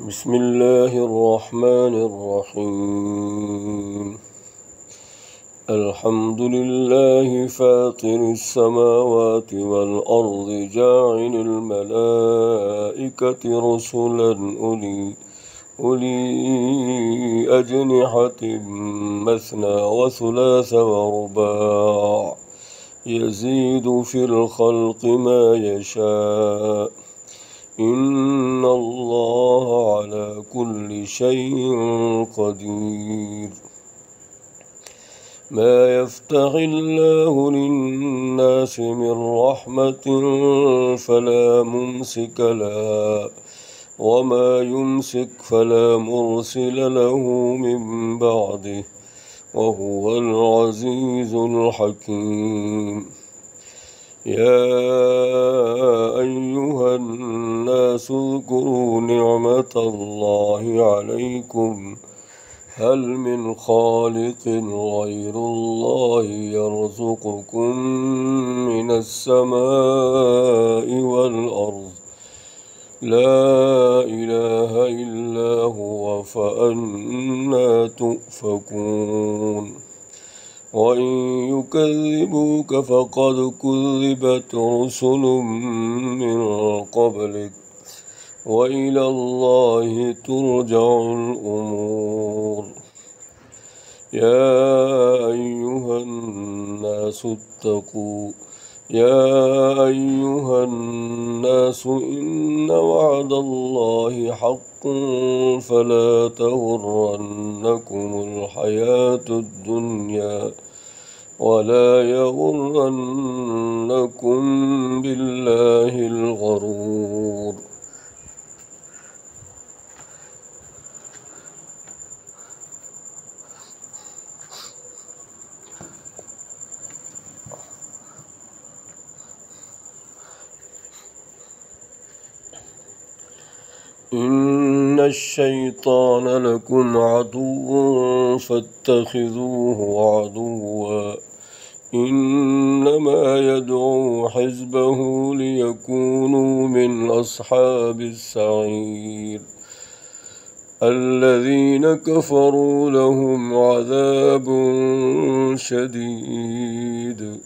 بسم الله الرحمن الرحيم. الحمد لله فاطر السماوات والأرض جاعل الملائكة رسلا أولي أجنحة مثنى وثلاث ورباع يزيد في الخلق ما يشاء إن الله على كل شيء قدير. ما يفتح الله للناس من رحمة فلا ممسك لها وما يمسك فلا مرسل له من بعده وهو العزيز الحكيم. يا أيها الناس اذكروا نعمة الله عليكم هل من خالق غير الله يرزقكم من السماء والأرض لا إله إلا هو فأنى تؤفكون. وإن يكذبوك فقد كذبت رسل من قبلك وإلى الله ترجع الأمور. يا أيها الناس إن وعد الله حق فلا تغرنكم الحياة الدنيا ولا يغرنكم بالله الغرور. إن الشيطان لكم عدو فاتخذوه عدوا إنما يدعو حزبه ليكونوا من أصحاب السعير. الذين كفروا لهم عذاب شديد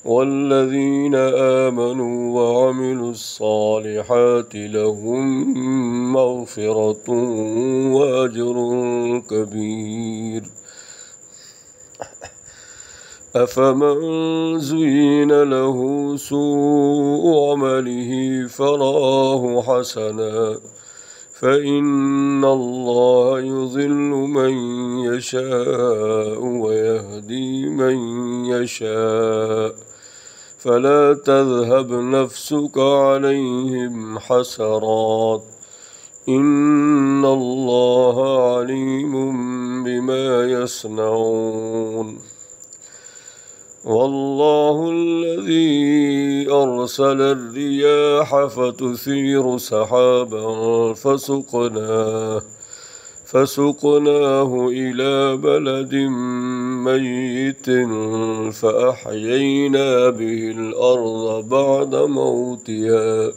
والذين آمنوا وعملوا الصالحات لهم مغفرة وأجر كبير. أفمن زين له سوء عمله فراه حسنا فإن الله يضل من يشاء ويهدي من يشاء فلا تذهب نفسك عليهم حسرات إن الله عليم بما يصنعون. والله الذي أرسل الرياح فتثير سحابا فسقناه إلى بلد ميت فأحيينا به الأرض بعد موتها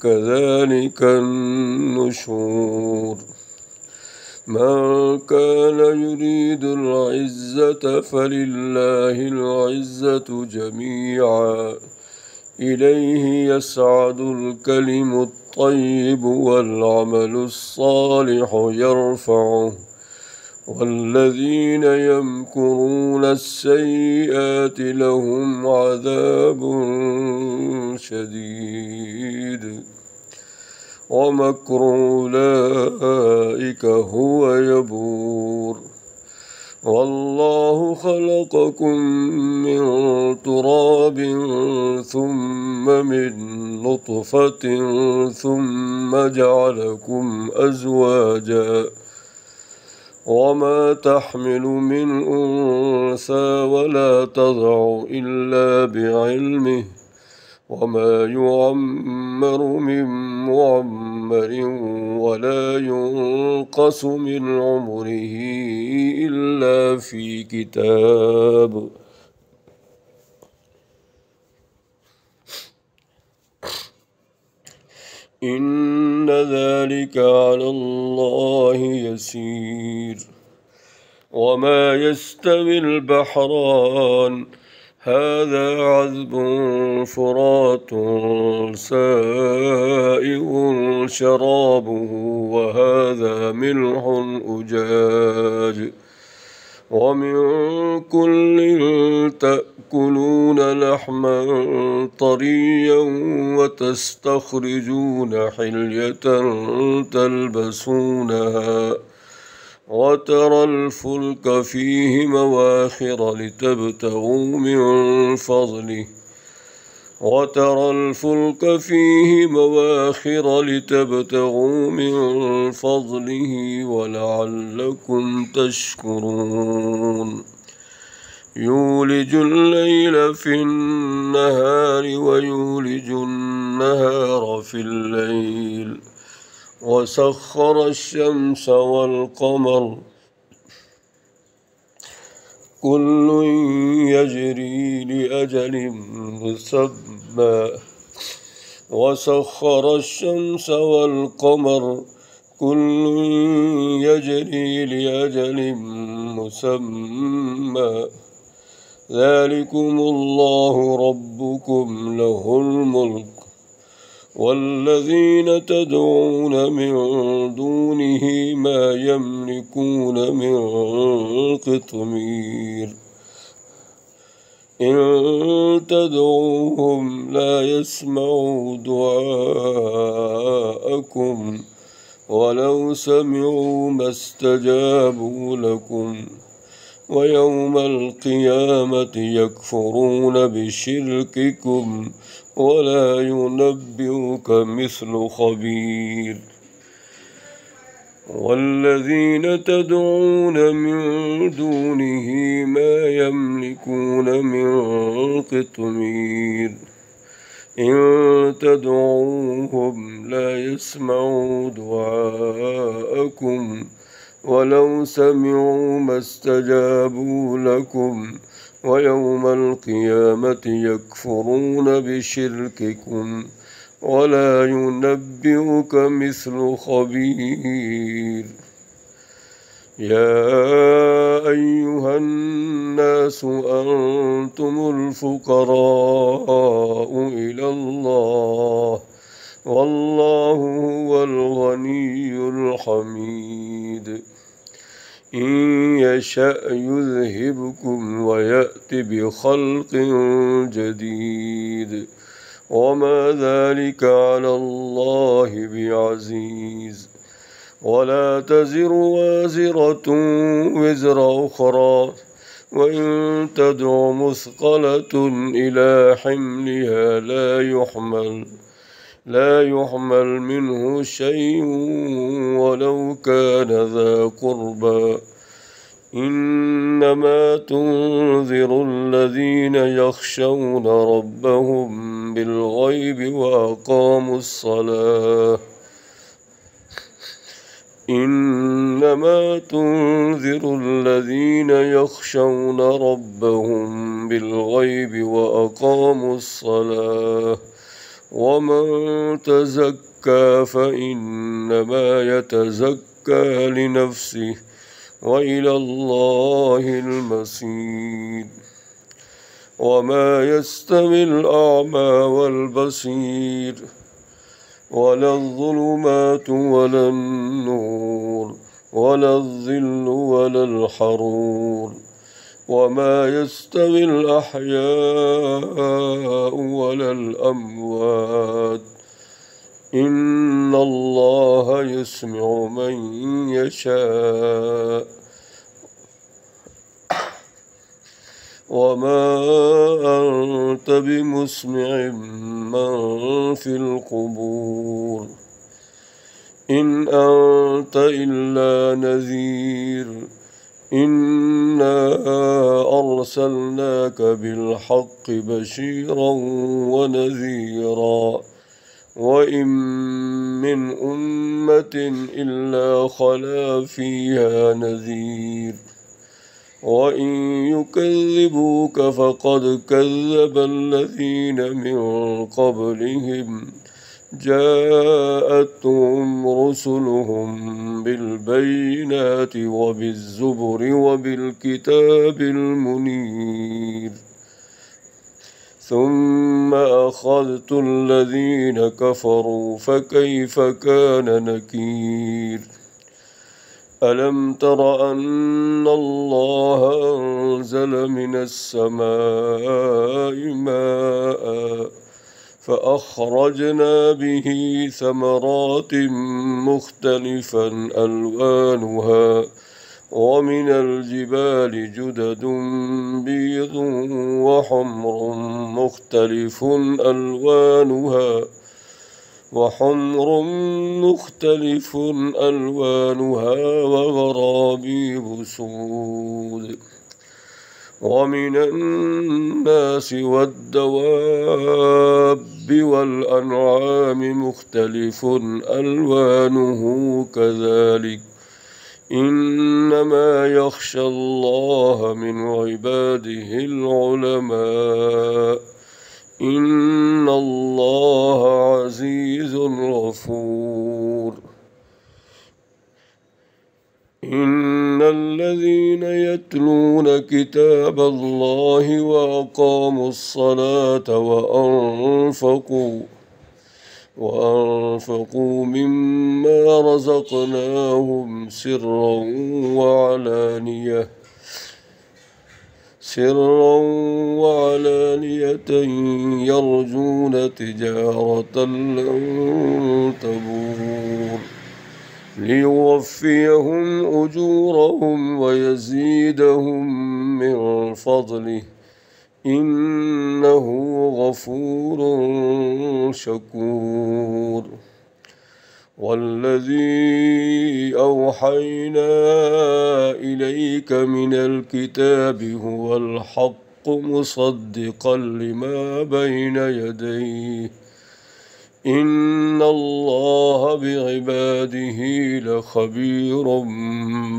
كذلك النشور. من كان يريد العزة فلله العزة جميعا إليه يسعد الكلم الطيب والعمل الصالح يرفعه والذين يمكرون السيئات لهم عذاب شديد ومكر أولئك هو يبور. والله خلقكم من تراب ثم من نطفة ثم جعلكم أزواجا وما تحمل من أنثى ولا تضع إلا بعلمه وما يعمر من معمر ولا ينقص من عمره إلا في كتاب. إن ذلك على الله يسير. وما يستوي البحران هذا عذب فرات سائغ شرابه وهذا ملح أجاج ومن كل تأكلون لحما طريا وتستخرجون حلية تلبسونها وترى الفلك فيه مواخر لتبتغوا من فضله ولعلكم تشكرون. يولج الليل في النهار ويولج النهار في الليل وسخر الشمس والقمر كل يجري لأجل مسمى ذلكم الله ربكم له الملك والذين تدعون من دونه ما يملكون من قطمير إن تدعوهم لا يسمعوا دعاءكم ولو سمعوا ما استجابوا لكم ويوم القيامة يكفرون بشرككم ولا ينبئك مثل خبير. والذين تدعون من دونه ما يملكون من قطمير إن تدعوهم لا يسمعوا دعاءكم ولو سمعوا ما استجابوا لكم ويوم القيامة يكفرون بشرككم ولا ينبئك مثل خبير. يا أيها الناس أنتم الفقراء إلى الله والله هو الغني الحميد. إن يشأ يذهبكم ويأت بخلق جديد وما ذلك على الله بعزيز. ولا تزر وازرة وزر أخرى وإن تدع مثقلة إلى حملها لا يحمل منه شيء ولو كان ذا قربى. إنما تنذر الذين يخشون ربهم بالغيب وأقاموا الصلاة ومن تزكى فإنما يتزكى لنفسه وإلى الله المصير. وما يستوي الأعمى والبصير ولا الظلمات ولا النور ولا الظل ولا الحرور وما يستوي الأحياء ولا الأموات إن الله يسمع من يشاء وما أنت بمسمع من في القبور إن أنت إلا نذير. إنا أرسلناك بالحق بشيرا ونذيرا وإن من أمة إلا خلا فيها نذير وإن يكذبوك فقد كذب الذين من قبلهم جاءتهم رسلهم بالبينات وبالزبر وبالكتاب المنير ثم أخذت الذين كفروا فكيف كان نكير ألم تر أن الله أنزل من السماء ماء فأخرجنا به ثمرات مختلفا ألوانها ومن الجبال جدد بيض وحمر مختلف ألوانها وغرابيب سود ومن الناس والدواب والأنعام مختلف ألوانه كذلك إنما يخشى الله من عباده العلماء إن الله عزيز غفور إن الذين يتلون كتاب الله وأقاموا الصلاة وأنفقوا مما رزقناهم سرا وعلانية يرجون تجارة لن تبور ليوفيهم أجورهم ويزيدهم من فضله إنه غفور شكور والذي أوحينا إليك من الكتاب هو الحق مصدقا لما بين يديه إن الله بعباده لخبير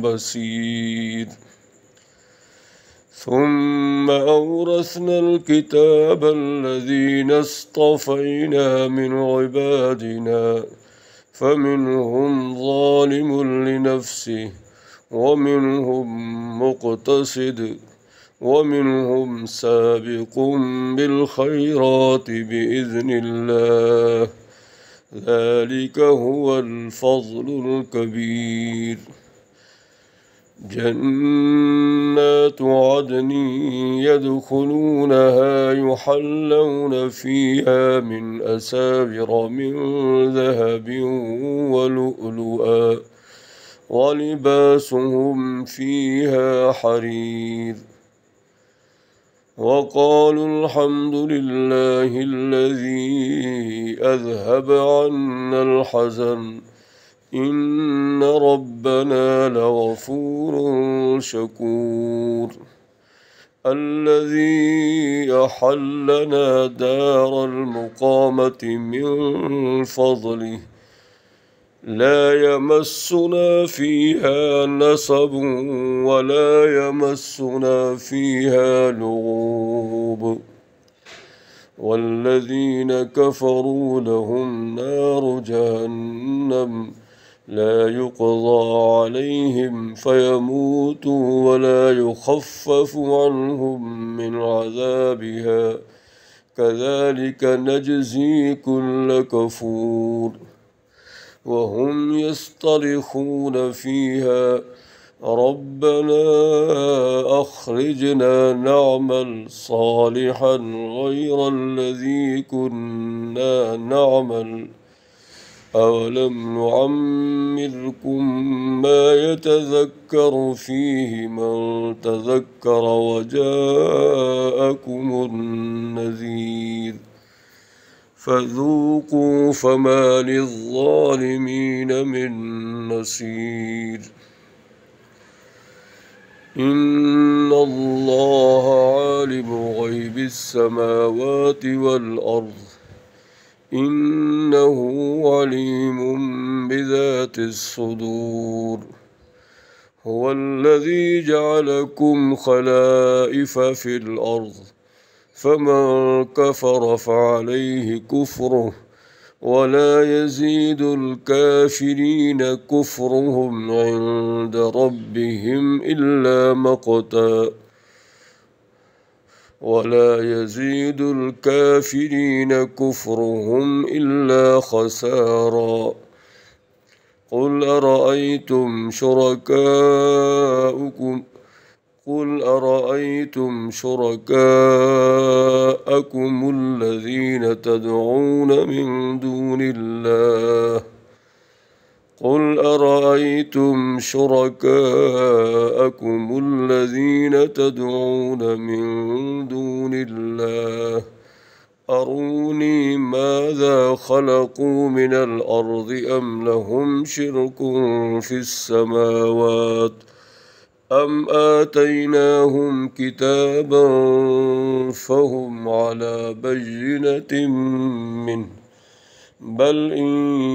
بصير ثم أورثنا الكتاب الذين اصطفينا من عبادنا فمنهم ظالم لنفسه ومنهم مقتصد ومنهم سابق بالخيرات بإذن الله ذلك هو الفضل الكبير جنات عدن يدخلونها يحلون فيها من أساور من ذهب ولؤلؤا ولباسهم فيها حرير وقالوا الحمد لله الذي أذهب عنا الحزن إن ربنا لغفور شكور الذي أحلنا دار المقامة من فضله لا يمسنا فيها نصب ولا يمسنا فيها لغوب والذين كفروا لهم نار جهنم لا يقضى عليهم فيموتوا ولا يخفف عنهم من عذابها كذلك نجزي كل كفور وهم يصطرخون فيها ربنا أخرجنا نعمل صالحا غير الذي كنا نعمل أولم نعمركم ما يتذكر فيه من تذكر وجاءكم النذير فذوقوا فما للظالمين من نصير إن الله عالم غيب السماوات والأرض إنه عليم بذات الصدور هو الذي جعلكم خلائف في الأرض فمن كفر فعليه كفره ولا يزيد الكافرين كفرهم عند ربهم إلا مقتا ولا يزيد الكافرين كفرهم إلا خسارا قل أرأيتم شركاءكم الذين تدعون من دون الله أروني ماذا خلقوا من الأرض أم لهم شرك في السماوات أم آتيناهم كتابا فهم على بينة منه بل إن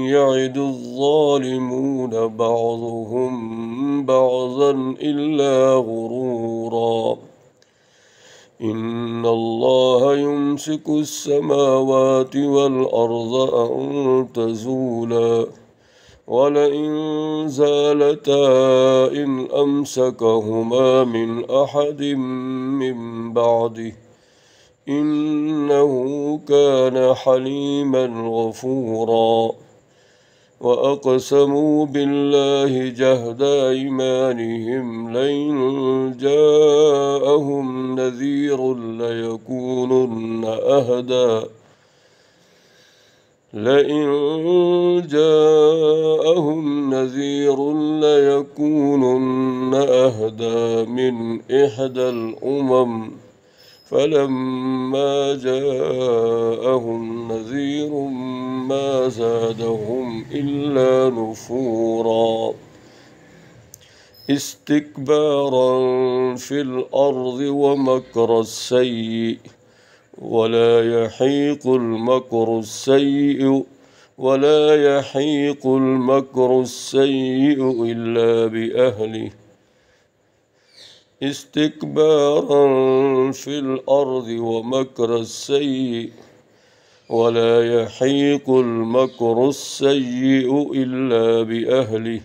يعد الظالمون بعضهم بعضا إلا غرورا إن الله يمسك السماوات والأرض أن تزولا ولئن زالتا إن أمسكهما من أحد من بعده إنه كان حليما غفورا وأقسموا بالله جهد أيمانهم لئن جاءهم نذير ليكونن أهدى من إحدى الأمم فلما جاءهم نذير ما زادهم إلا نفورا استكبارا في الأرض ومكر السيء ولا يحيق المكر السيء إلا بأهله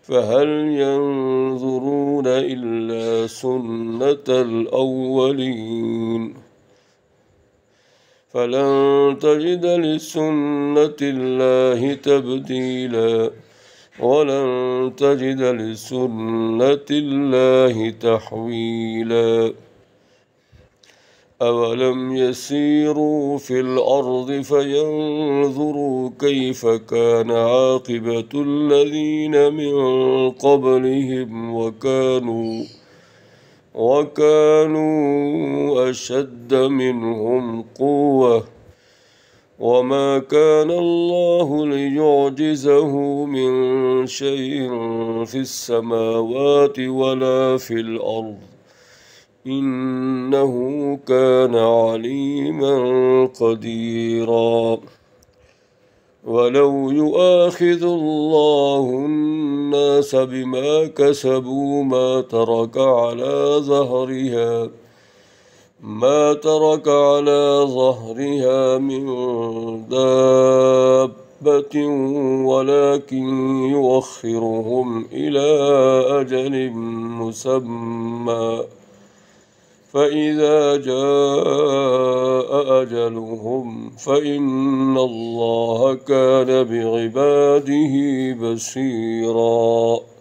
فهل ينظرون إلا سنة الأولين فلن تجد لسنة الله تبديلا ولن تجد لسنة الله تحويلا أولم يسيروا في الأرض فينظروا كيف كان عاقبة الذين من قبلهم وكانوا أشد منهم قوة وما كان الله ليعجزه من شيء في السماوات ولا في الأرض إنه كان عليما قديرا ولو يؤاخذ الله الناس بما كسبوا ما ترك على ظهرها من دابة ولكن يؤخرهم إلى أجل مسمى فإذا جاء أجلهم فإن الله كان بعباده بصيرا.